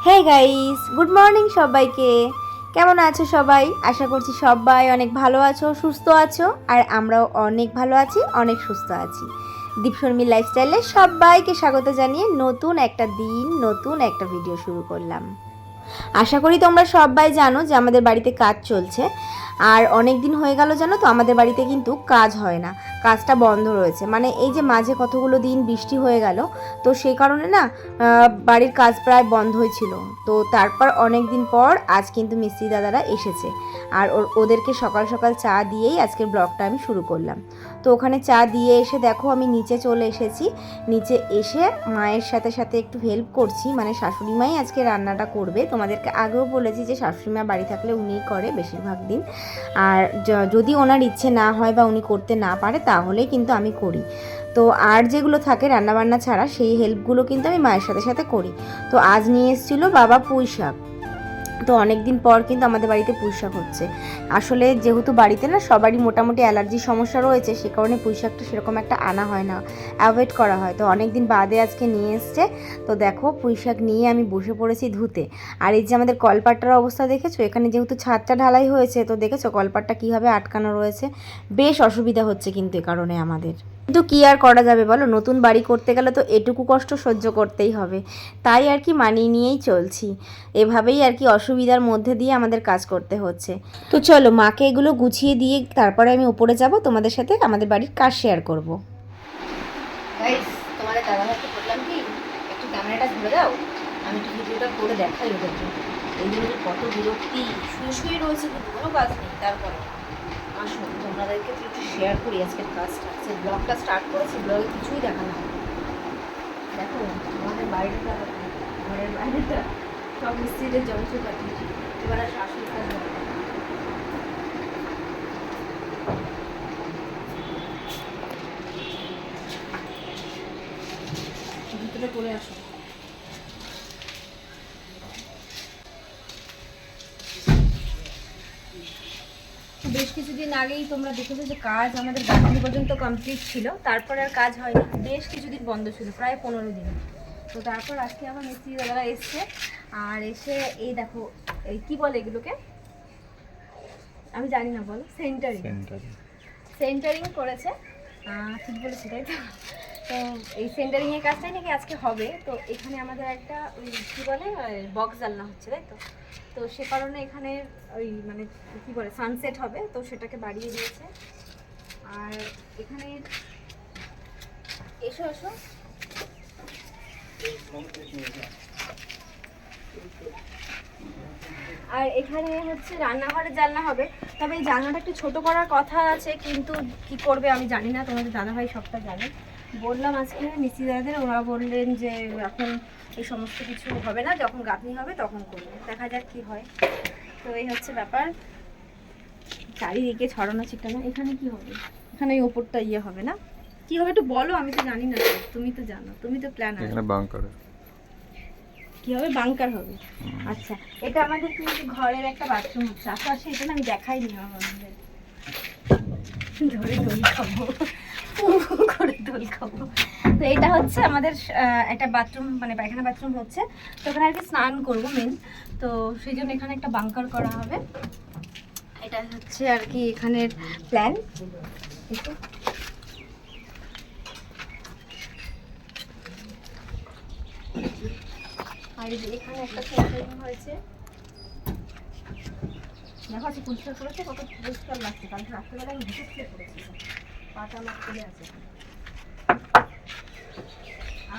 Hey guys, good morning সবাইকে। কেমন আছো সবাই? আশা করছি সবাই অনেক ভালো আছো, সুস্থ আছো। আর আমরাও অনেক ভালো আছি, অনেক সুস্থ আছি। দীপশর্মী লাইফস্টাইলে সবাইকে স্বাগত জানিয়ে নতুন একটা দিন, নতুন একটা ভিডিও শুরু করলাম। আশা করি তোমরা সবাই জানো যে আমাদের বাড়িতে কাজ চলছে। আর অনেক দিন হয়ে গেল জানো তো, আমাদের বাড়িতে কিন্তু কাজ হয় না, কাজটা বন্ধ রয়েছে। মানে এই যে মাঝে কতগুলো দিন বৃষ্টি হয়ে গেল, তো সেই কারণে না বাড়ির কাজ প্রায় বন্ধ হয়েছিল। তো তারপর অনেক দিন পর আজ কিন্তু মিস্ত্রি দাদারা এসেছে। আর ওদেরকে সকাল সকাল চা দিয়েই আজকের ব্লগটা আমি শুরু করলাম। তো ওখানে চা দিয়ে এসে দেখো আমি নিচে চলে এসেছি। নিচে এসে মায়ের সাথে সাথে একটু হেল্প করছি, মানে শাশুড়ি মাই আজকে রান্নাটা করবে। তোমাদেরকে আগেও বলেছি যে শাশুড়ি মা বাড়ি থাকলে উনিই করে বেশিরভাগ দিন। আর যদি ওনার ইচ্ছে না হয় বা উনি করতে না পারে তাহলেই কিন্তু আমি করি। তো আর যেগুলো থাকে রান্নাবান্না ছাড়া সেই হেল্পগুলো কিন্তু আমি মায়ের সাথে সাথে করি। তো আজ নিয়ে এসেছিলো বাবা পুঁই শাক। তো অনেক দিন পর কিন্তু আমাদের বাড়িতে পুঁই শাক হচ্ছে। আসলে যেহেতু বাড়িতে না সবারই মোটামুটি অ্যালার্জির সমস্যা রয়েছে, সে কারণে পুঁই শাকটা সেরকম একটা আনা হয় না, অ্যাভয়েড করা হয়। তো অনেক দিন বাদে আজকে নিয়ে এসছে। তো দেখো পুঁই শাক নিয়ে আমি বসে পড়েছি ধুতে। আর এই যে আমাদের কলপাটটার অবস্থা দেখেছো, এখানে যেহেতু ছাদটা ঢালাই হয়েছে, তো দেখেছো কলপাটটা কীভাবে আটকানো রয়েছে। বেশ অসুবিধা হচ্ছে কিন্তু এ কারণে আমাদের। কিন্তু কী আর করা যাবে বলো, নতুন বাড়ি করতে গেলে তো এটুকু কষ্ট সহ্য করতেই হবে। তাই আর কি মানিয়ে নিয়েই চলছি। এভাবেই আর কি অসুবিধার মধ্যে দিয়ে আমাদের কাজ করতে হচ্ছে। তো চলো মাকে এগুলো গুছিয়ে দিয়ে তারপরে আমি উপরে যাব, তোমাদের সাথে আমাদের বাড়ির কাজ শেয়ার করব। গাইস, তোমাদের দাদাভাইকে বললাম কি একটু ক্যামেরাটা ধরে দাও, আমি একটু ভিডিওটা করে দেখাই ওদেরকে। এই জন্য কত বিরক্তি, শুয়ে শুয়ে রয়েছে কিন্তু কোনো কাজ নেই। তারপরে আসুন তোমাদেরকে একটু শেয়ার করি আজকের কাজটা। যে ব্লগটা স্টার্ট করেছি, ব্লগে কিছুই দেখানো হয়। দেখো আমাদের বাইরেটা, ঘরের বাইরেটা সব মিস্ত্রিদের যন্ত্রপাতি। এবার আসে আসল কাজ। ভিতরে করে আসো। বেশ কিছুদিন আগেই তোমরা দেখেছো যে কাজ আমাদের গাঁথনি পর্যন্ত কমপ্লিট ছিল, তারপরে আর কাজ হয়নি। বেশ কিছুদিন বন্ধ ছিল, প্রায় 15 দিন। তো তারপর আজকে আমার মিস্ত্রি দাদারা এসছে। আর এসে এই দেখো, এই কি বলে এগুলোকে, আমি জানি না, বলো। সেন্টারিং করেছে। ঠিক বলেছি তাই তো? তো এই সেন্টারিংয়ের কাজটাই নাকি আজকে হবে। তো এখানে আমাদের একটা ওই কী বলে বক্স জ্বালানো হচ্ছে, তাই তো? তো সে কারণে এখানে ওই মানে কী বলে সানসেট হবে, তো সেটাকে বাড়িয়ে দিয়েছে। আর এখানে এসো এসো, আর এখানে হচ্ছে রান্নাঘরের জানলা হবে। তবে এই জানলাটা একটু ছোট করার কথা আছে, কিন্তু কি করবে আমি জানি না, তোমাদের দাদাভাই সবটা জানে। বললাম আজকে মিস্ত্রি দাদাদের, ওরা বললেন যে এখন এই সমস্ত কিছু হবে না, যখন গাঁথনি হবে তখন করবে, দেখা যাক কি হয়। তো এই হচ্ছে ব্যাপার। চারিদিকে ছড়ানো ছিটানো। এখানে কি হবে? এখানে এই ওপরটা ইয়ে হবে না, কি হবে একটু বলো, আমি তো জানি না। তুমি তো জানো, তুমি তো প্ল্যান আছে। এখানে বাংকার কি হবে? বাংকার হবে। আচ্ছা, এটা আমাদের কিন্তু ঘরের একটা বাথরুম হচ্ছে। আশেপাশে এটা না আমি দেখাইনি আমাদের। ধরে দই খাবো, করে দই খাবো। তো এটা হচ্ছে আমাদের একটা বাথরুম, মানে পায়খানা বাথরুম হচ্ছে। তো ওখানে আর কি স্নান করবো মেন। তো সেই জন্য এখানে একটা বাংকার করা হবে। এটা হচ্ছে আর কি এখানের প্ল্যান। আর এখানে একটা সেন্টারিং হয়েছে। দেখো আজকে পরিষ্কার করেছে, কত পরিষ্কার লাগছে। কালকে রাত্রেবেলা আমি ভিতর থেকে করেছি, পাটা আমার খুলে আছে।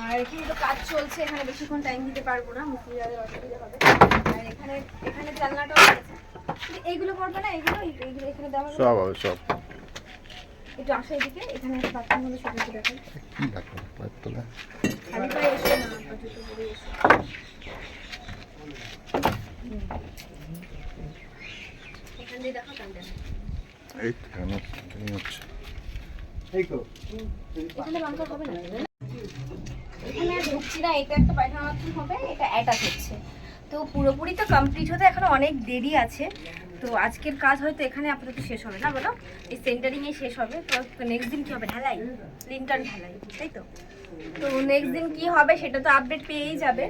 আর এখানে তো কাজ চলছে, এখানে বেশিক্ষণ টাইম দিতে পারবো না, মুসলিমদের অসুবিধা হবে। আর এখানে এখানে জানলাটাও আছে। এইগুলো করবে না, এগুলো এইগুলো এখানে দেওয়া হবে সব হবে সব। একটু আসো এদিকে, এখানে একটা বাথরুম হলো, সেটা একটু দেখাই। কি দেখো পাতলা খালি পায়ে এসো না, জুতো পরে এসো। এখান দিয়ে দেখো, কাল দেখো। এই কেন এই হচ্ছে এখানে বাংকার হবে না, এখানে আর ঢুকছি না। এটা একটা পায়খানা বাথরুম হবে, এটা অ্যাটাচ হচ্ছে। তো পুরোপুরি তো কমপ্লিট হতে এখনো অনেক দেরি আছে। তো আজকের কাজ হয়তো এখানে আপাতত শেষ হবে না, বলো? এই সেন্টারিংয়ে শেষ হবে। তো নেক্সট দিন কী হবে? ঢালাই, লিন্টার ঢালাই, তাই তো? তো নেক্সট দিন কি হবে সেটা তো আপডেট পেয়েই যাবে।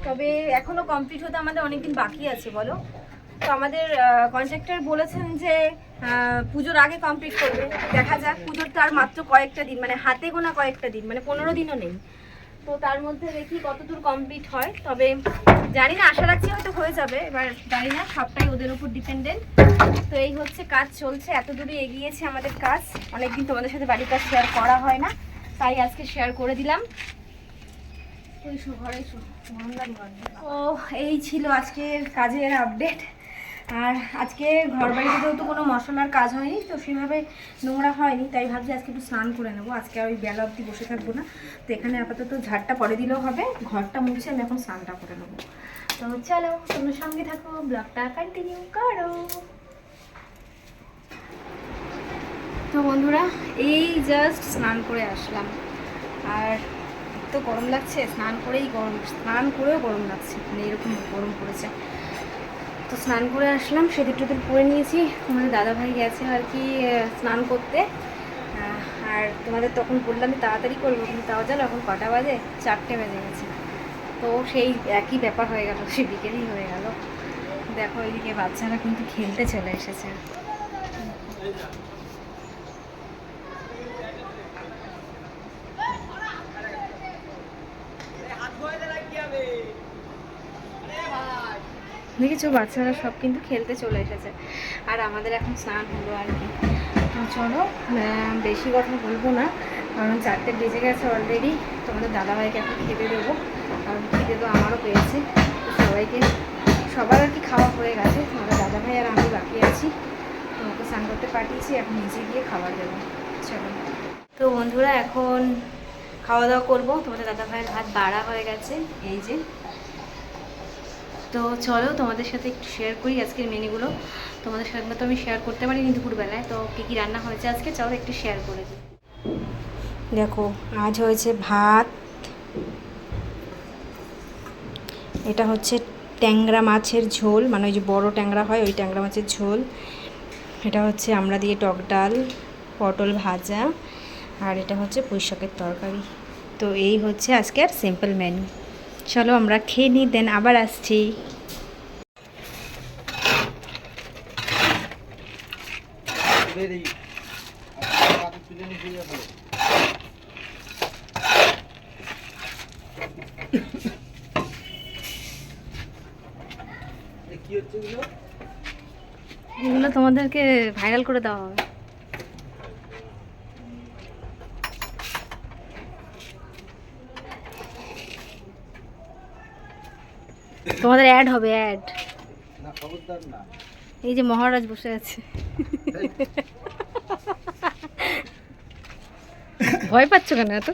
তবে এখনও কমপ্লিট হতে আমাদের অনেক দিন বাকি আছে, বলো? তো আমাদের কন্ট্রাক্টর বলেছেন যে পুজোর আগে কমপ্লিট করবে। দেখা যাক, পুজোর তো আর মাত্র কয়েকটা দিন, মানে হাতে গোনা কয়েকটা দিন, মানে 15 দিনও নেই। তো তার মধ্যে দেখি কতদূর কমপ্লিট হয়। তবে জানি না, আশা রাখছি হয়তো হয়ে যাবে, এবার জানি না, সবটাই ওদের উপর ডিপেন্ডেন্ট। তো এই হচ্ছে, কাজ চলছে, এত দূরে এগিয়েছে আমাদের কাজ। অনেকদিন তোমাদের সাথে বাড়ির কাজ শেয়ার করা হয় না, তাই আজকে শেয়ার করে দিলাম। ও এই ছিল আজকের কাজের আপডেট। আর আজকে ঘর বাড়িতেও তো কোনো মশলার কাজ হয়নি, তো সেভাবে নোংরা হয়নি, তাই ভাবছি আজকে একটু স্নান করে নেবো। আজকে আর ওই বেলা অবধি বসে থাকবো না। তো এখানে আপাতত ঝাড়টা পরে দিলেও হবে, ঘরটা মুছে আমি এখন স্নানটা করে নেবো। তো চলো, তোমরা সঙ্গে থাকো, ব্লগটা কন্টিনিউ করো। তো বন্ধুরা, এই জাস্ট স্নান করে আসলাম, আর তো গরম লাগছে, স্নান করেও গরম লাগছে, মানে এরকম গরম পড়েছে। তো স্নান করে আসলাম, সেদিক টেদিক পরে নিয়েছি। তোমাদের দাদাভাই গেছে আর কি স্নান করতে, আর তোমাদের তখন বললাম আমি তাড়াতাড়ি করবো, কিন্তু তাও জানো এখন কটা বাজে? 4টে বেজে গেছে। তো সেই একই ব্যাপার হয়ে গেল, সে বিকেলই হয়ে গেল। দেখো এইদিকে বাচ্চারা কিন্তু খেলতে চলে এসেছে। দেখেছো, বাচ্চারা সব কিন্তু খেলতে চলে এসেছে, আর আমাদের এখন স্নান হলো আর কি। তো চলো, বেশি কথা বলবো না, কারণ 4টে বেজে গেছে অলরেডি। তোমাদের দাদাভাইকে এখন খেতে দেবো, কারণ খেতে তো আমারও পেয়েছে। সবাইকে, সবার আর কি খাওয়া হয়ে গেছে, তোমাদের দাদাভাই আর আমি বাকি আছি। তোমাকে স্নান করতে পাঠিয়েছি, এখন নিচে গিয়ে খাবার দেবো। চলো, তো বন্ধুরা এখন খাওয়া দাওয়া করবো। তোমাদের দাদাভাইয়ের ভাত বাড়া হয়ে গেছে, এই যে। তো চলো তোমাদের সাথে একটু শেয়ার করি আজকের মেনুগুলো। তোমাদের সাথে তো আমি শেয়ার করতে পারিনি দুপুরবেলায়, তো কী কী রান্না হয়েছে আজকে চলো একটু শেয়ার করে দিই। দেখো, আজ হয়েছে ভাত, এটা হচ্ছে ট্যাংরা মাছের ঝোল, মানে ওই যে বড় ট্যাংরা হয় ওই ট্যাংরা মাছের ঝোল। এটা হচ্ছে আমরা দিয়ে টক ডাল, পটল ভাজা, আর এটা হচ্ছে পুঁই শাকের তরকারি। তো এই হচ্ছে আজকের সিম্পল মেনু। চলো আমরা খেয়ে নিই, দেন আবার আসছি। এগুলো তোমাদেরকে ভাইরাল করে দেওয়া হবে। তোমাদের অ্যাড হবে, অ্যাড। এই যে মহারাজ বসে আছে, ভয় পাচ্ছ কেন এত?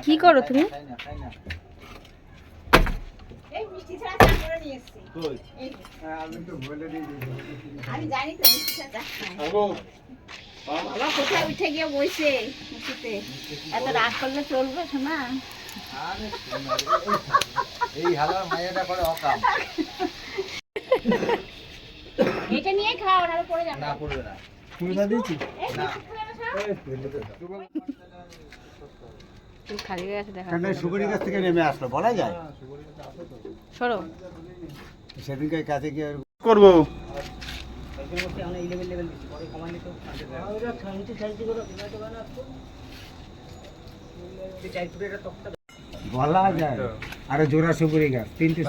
কি করো তুমি? আমি জানি তো বাবা কোথায় উঠে গিয়ে বসে এত রাগ করলে চলবে শোনা? এই হালার মাইয়াটা করে অকাম। এটা নিয়ে খাও, আর পড়ে যাবে না, পড়বে না। পুরোটা দিয়েছি না। খালি হয়ে আছে, দেখা কেন সুগরির কাছ থেকে নেমে আসলো বলা যায়? সরো। সেদিনকে কাছে গিয়ে করবো বলা যায়। আরে জোড়া সুগরি গাছ, তিনটে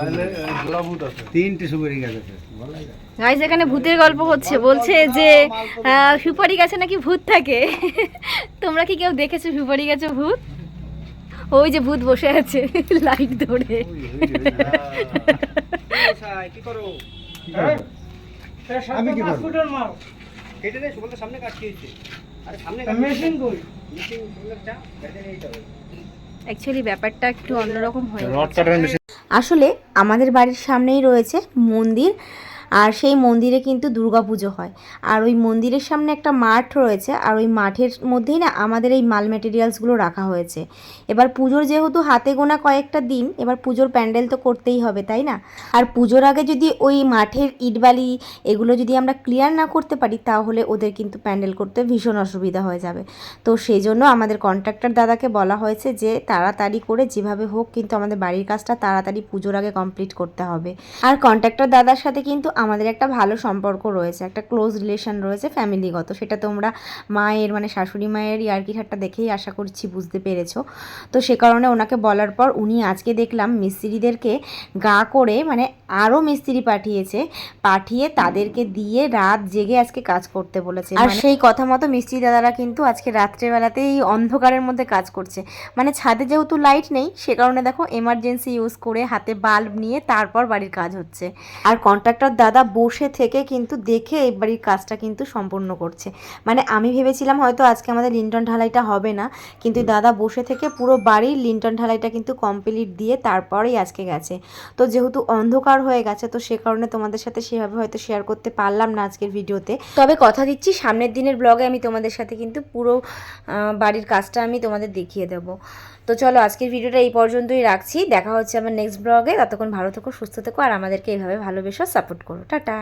সুগরি গাছ আছে, বলা যায়। গাইস, এখানে ভূতের গল্প হচ্ছে, বলছে যে সুপারি গাছে নাকি ভূত থাকে। তোমরা কি কেউ দেখেছো সুপারি গাছে ভূত? ওই যে ভূত বসে আছে লাইট ধরে। আমি কি করবো? অ্যাকচুয়ালি ব্যাপারটা একটু অন্যরকম হয়ে গেছে। আসলে আমাদের বাড়ির সামনেই রয়েছে মন্দির, আর সেই মন্দিরে কিন্তু দুর্গাপুজো হয়। আর ওই মন্দিরের সামনে একটা মাঠ রয়েছে, আর ওই মাঠের মধ্যেই না আমাদের এই মাল ম্যাটেরিয়ালসগুলো রাখা হয়েছে। এবার পুজোর যেহেতু হাতে গোনা কয়েকটা দিন, এবার পুজোর প্যান্ডেল তো করতেই হবে, তাই না? আর পুজোর আগে যদি ওই মাঠের ইটবালি এগুলো যদি আমরা ক্লিয়ার না করতে পারি, তাহলে ওদের কিন্তু প্যান্ডেল করতে ভীষণ অসুবিধা হয়ে যাবে। তো সেই জন্য আমাদের কন্ট্রাক্টর দাদাকে বলা হয়েছে যে তাড়াতাড়ি করে যেভাবে হোক কিন্তু আমাদের বাড়ির কাজটা তাড়াতাড়ি পুজোর আগে কমপ্লিট করতে হবে। আর কন্ট্রাক্টর দাদার সাথে কিন্তু আমাদের একটা ভালো সম্পর্ক রয়েছে, একটা ক্লোজ রিলেশন রয়েছে ফ্যামিলিগত। সেটা তোমরা মায়ের মানে শাশুড়ি মায়ের ইয়ার্কি ঠাট্টা দেখেই আশা করছি বুঝতে পেরেছো। তো সে কারণে ওনাকে বলার পর উনি আজকে দেখলাম মিস্ত্রিদেরকে গা করে মানে আরও মিস্ত্রি পাঠিয়ে তাদেরকে দিয়ে রাত জেগে আজকে কাজ করতে বলেছে। আর সেই কথা মতো মিস্ত্রি দাদারা কিন্তু আজকে রাত্রেবেলাতেই অন্ধকারের মধ্যে কাজ করছে। মানে ছাদে যেহেতু লাইট নেই, সে কারণে দেখো এমার্জেন্সি ইউজ করে হাতে বাল্ব নিয়ে তারপর বাড়ির কাজ হচ্ছে। আর কন্ট্রাক্টর দাদা বসে থেকে কিন্তু দেখে এই বাড়ির কাজটা কিন্তু সম্পূর্ণ করছে। মানে আমি ভেবেছিলাম হয়তো আজকে আমাদের লিন্টন ঢালাইটা হবে না, কিন্তু দাদা বসে থেকে পুরো বাড়ির লিন্টন ঢালাইটা কিন্তু কমপ্লিট দিয়ে তারপরেই আজকে গেছে। তো যেহেতু অন্ধকার হয়ে গেছে, তো সে কারণে তোমাদের সাথে সেভাবে হয়তো শেয়ার করতে পারলাম না আজকের ভিডিওতে। তবে কথা দিচ্ছি সামনের দিনের ব্লগে আমি তোমাদের সাথে কিন্তু পুরো বাড়ির কাজটা আমি তোমাদের দেখিয়ে দেবো। তো চলো আজকের ভিডিওটা এই পর্যন্তই রাখছি। দেখা হচ্ছে আমার নেক্সট ব্লগে। ততক্ষণ ভালো থেকো, সুস্থ থেকো, আর আমাদেরকে এইভাবে ভালোবেসো, সাপোর্ট করো। টাটা।